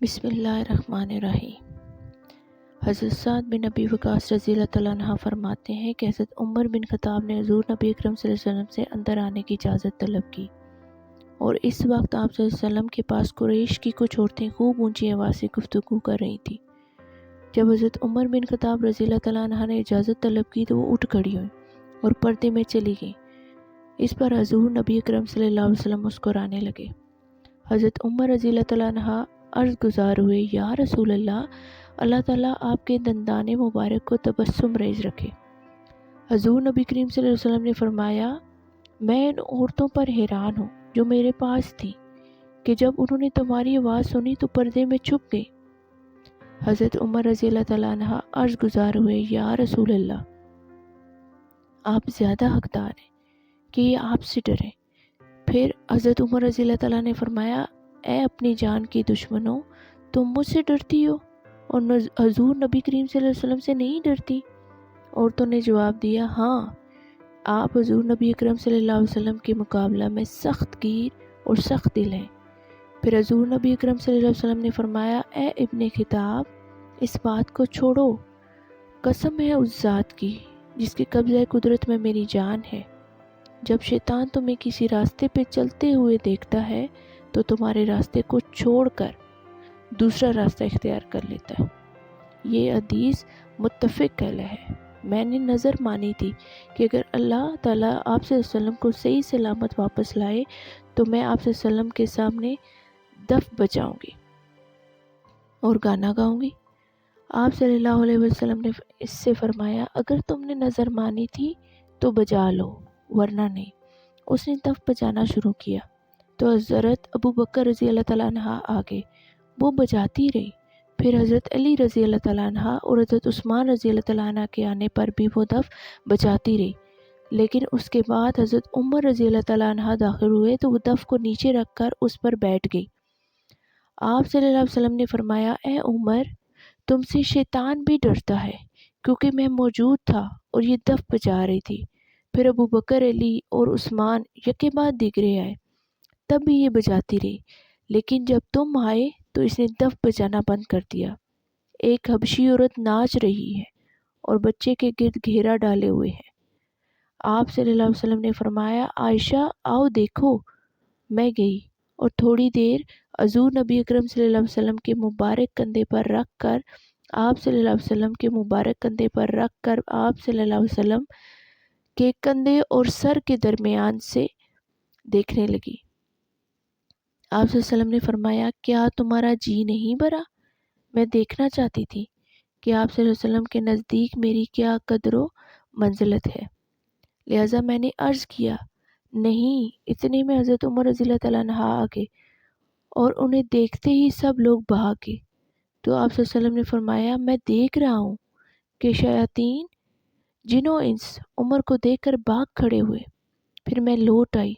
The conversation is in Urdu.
بسم اللہ الرحمن الرحیم۔ حضرت سعد بن ابی وقاص رضی اللہ تعالیٰ عنہ فرماتے ہیں کہ حضرت عمر بن خطاب نے حضور نبی اکرم صلی اللہ علیہ وسلم سے اندر آنے کی اجازت طلب کی، اور اس وقت آپ صلی اللہ علیہ وسلم کے پاس قریش کی کچھ عورتیں خوب اونچی آواز سے گفتگو کر رہی تھیں۔ جب حضرت عمر بن خطاب رضی اللہ تعالیٰ عنہ نے اجازت طلب کی تو وہ اٹھ کھڑی ہوئیں اور پردے میں چلی گئیں۔ اس پر حضور نبی اکرم صلی اللہ علیہ وسلم مسکرانے لگے۔ حضرت عمر رضی اللہ تعالیٰ عنہ عرض گزار ہوئے، یا رسول اللہ، اللہ تعالیٰ آپ کے دندان مبارک کو تبسم ریز رکھے۔ حضور نبی کریم صلی اللہ علیہ وسلم نے فرمایا، میں ان عورتوں پر حیران ہوں جو میرے پاس تھی کہ جب انہوں نے تمہاری آواز سنی تو پردے میں چھپ گئی۔ حضرت عمر رضی اللہ تعالیٰ عنہ عرض گزار ہوئے، یا رسول اللہ، آپ زیادہ حقدار ہیں کہ یہ آپ سے ڈریں۔ پھر حضرت عمر رضی اللہ تعالیٰ نے فرمایا، اے اپنی جان کی دشمنوں، تم مجھ سے ڈرتی ہو اور حضور نبی کریم صلی اللہ علیہ وسلم سے نہیں ڈرتی؟ عورتوں نے جواب دیا، ہاں، آپ حضور نبی اکرم صلی اللہ علیہ وسلم کے مقابلہ میں سخت گیر اور سخت دل ہیں۔ پھر حضور نبی اکرم صلی اللہ علیہ وسلم نے فرمایا، اے ابن خطاب، اس بات کو چھوڑو، قسم ہے اس ذات کی جس کے قبضہ قدرت میں میری جان ہے، جب شیطان تمہیں کسی راستے پہ چلتے ہوئے دیکھتا ہے تو تمہارے راستے کو چھوڑ کر دوسرا راستہ اختیار کر لیتا ہے۔ یہ حدیث متفق علیہ ہے۔ میں نے نظر مانی تھی کہ اگر اللہ تعالیٰ آپ صلی اللہ علیہ وسلم کو صحیح سلامت واپس لائے تو میں آپ صلی اللہ علیہ وسلم کے سامنے دف بجاؤں گی اور گانا گاؤں گی۔ آپ صلی اللہ علیہ وسلم نے اس سے فرمایا، اگر تم نے نظر مانی تھی تو بجا لو، ورنہ نہیں۔ اس نے دف بجانا شروع کیا تو حضرت ابو بکر رضی اللہ تعالیٰ عنہ آگے، وہ بجاتی رہی۔ پھر حضرت علی رضی اللہ تعالیٰ عنہ اور حضرت عثمان رضی اللہ تعالیٰ عنہ کے آنے پر بھی وہ دف بجاتی رہی، لیکن اس کے بعد حضرت عمر رضی اللہ تعالیٰ عنہ داخل ہوئے تو وہ دف کو نیچے رکھ کر اس پر بیٹھ گئی۔ آپ صلی اللہ علیہ وسلم نے فرمایا، اے عمر، تم سے شیطان بھی ڈرتا ہے، کیونکہ میں موجود تھا اور یہ دف بجا رہی تھی۔ پھر ابو بکر، علی اور عثمان یکے بعد دیگرے آئے، تب بھی یہ بجاتی رہی، لیکن جب تم آئے تو اس نے دف بجانا بند کر دیا۔ ایک حبشی عورت ناچ رہی ہے اور بچے کے گرد گھیرا ڈالے ہوئے ہے۔ آپ صلی اللہ علیہ وسلم نے فرمایا، عائشہ آؤ دیکھو۔ میں گئی اور تھوڑی دیر حضور نبی اکرم صلی اللہ علیہ وسلم کے مبارک کندھے پر رکھ کر آپ صلی اللہ علیہ وسلم کے مبارک کندھے پر رکھ کر آپ صلی اللہ علیہ وسلم کے کندھے اور سر کے درمیان سے دیکھنے لگی۔ آپ صلی اللہ علیہ وسلم نے فرمایا، کیا تمہارا جی نہیں بھرا؟ میں دیکھنا چاہتی تھی کہ آپ صلی اللہ علیہ وسلم کے نزدیک میری کیا قدر و منزلت ہے، لہٰذا میں نے عرض کیا، نہیں۔ اتنے میں حضرت عمر رضی اللہ تعالیٰ عنہ آگے اور انہیں دیکھتے ہی سب لوگ بھاگ گئے۔ تو آپ صلی اللہ علیہ وسلم نے فرمایا، میں دیکھ رہا ہوں کہ شیاطین، جن و انس عمر کو دیکھ کر بھاگ کھڑے ہوئے۔ پھر میں لوٹ آئی